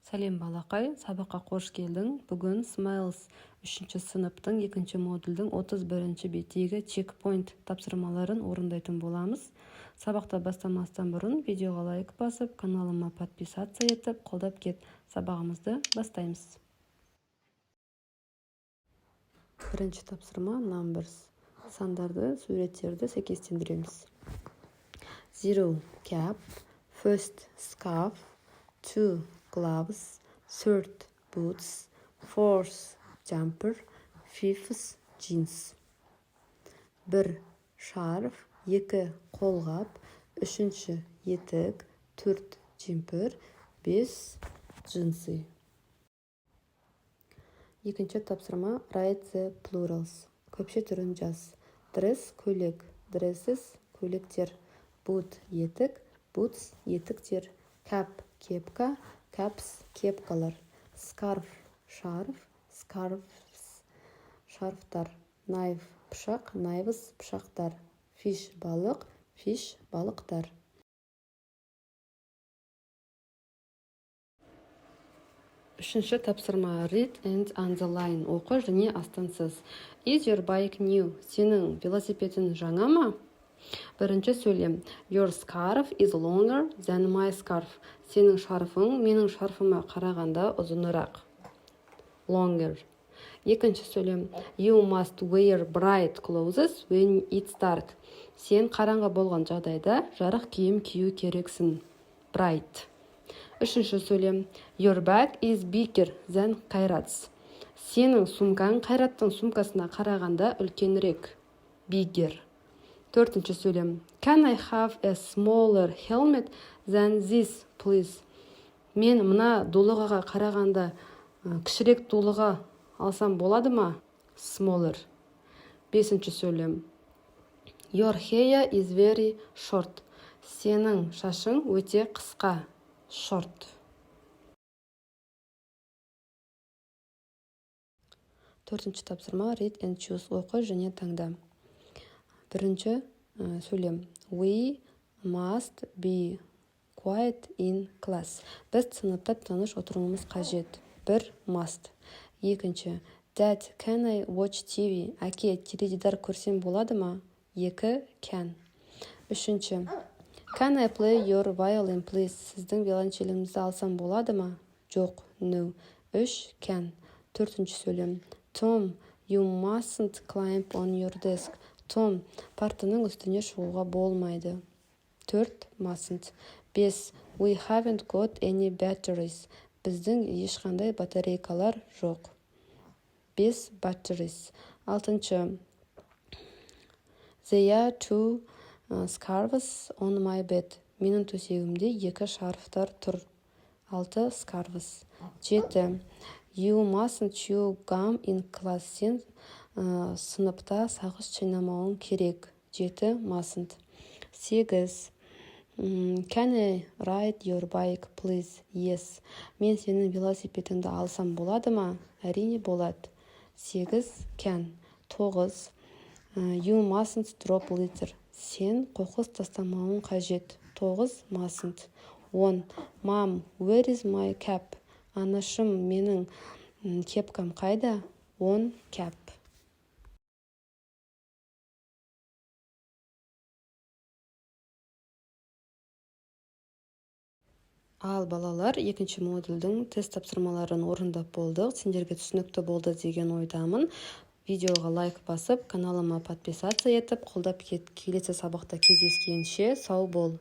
Сәлем балақай, сабаққа қош келдің. Бүгін Smiles 3 сыныптың 2 модульдің 31 беттегі чекпоинт тапсырмаларын орындайтын боламыз. Сабақты бастамастан бұрын видеоға лайк басып, каналыма подписация етіп, қолдап кет. Сабағымызды бастаймыз. Бірінші тапсырма numbers. Сандарды, суреттерді сәйкестендіреміз. 0 cap, first scarf, 2 gloves, third boots, fourth jumper, fifth jeans. 1 шарф, 2 қолғап, 3 етік, 4 jumper, 5 джинсы. Екінші тапсырма write the plurals. Көпше түрін жаз. Dress көйлек, dresses көйлектер, boot етік, boots етіктер, cap кепка, caps кепкалар, scarf шарф, scarves шарфтар, knife пышақ, knives пышақтар, fish балық, fish балықтар. Үшінші тапсырма read and underline. Оқы және астансыз. Is your bike new? Сенің велосипедin жаңа ма? Бірінші сөйлем. Your scarf is longer than my scarf. Сенің шарфың менің шарфыма қарағанда ұзынырақ. Longer. Екінші сөйлем. You must wear bright clothes when it's dark. Сен қараңғы болған жағдайда жарық киім кию керексің. Bright. Үшінші сөйлем. Your bag is bigger than Қайрат's. Сенің сумкаң Қайраттың сумкасына қарағанда үлкенірек. Bigger. Төртінші сөйлем. Can I have a smaller helmet than this, please? Мен мына дулығаға қарағанда кішірек дулыға алсам болады ма? Smaller. Бесінші сөйлем. Your hair is very short. Сенің шашың өте қысқа. Short. Төртінші тапсырма read and choose. Оқы және таңда. Бірінші сөйлем. We must be quiet in class. Біз сыныпта тыныш отыруымыз қажет. 1 must. Екінші. Dad, can I watch TV? Әке, теледидар көрсем болады ма? 2 can. Үшінші. Can I play your violin, please? Сіздің виолончеліңізді алсам болады ма? Жоқ. No. 3 can. Төртінші сөйлем. Tom, you mustn't climb on your desk. Том, партаның үстіне шығуға болмайды. 4 mustn't. 5. We haven't got any batteries. Біздің ешқандай батарейкалар жоқ. 5 batteries. 6. There are 2 scarves on my bed. Менің төсегімде 2 шарфтар тұр. 6 scarves. 7. You mustn't chew gum in class. Сен сыныпта сағыз шайнамауың керек. 7 mustn't. 8. Can I ride your bike, please? Yes. Мен сенің велосипедіңді алсам болады ма? Әрине болады. 8 can. 9. You mustn't drop litter. Сен қоқыс тастамауың қажет. 9 mustn't. 10. Mom, where is my cap? Анашым, менің кепкам қайда? 10 cap. Ал балалар, екінші модульдің тест тапсырмаларын орындап болдық. Сендерге түсінікті болды деген ойдамын. Видеоға лайк басып, каналыма подписация етіп, қолдап кет. Келесі сабақта кездескенше сау бол.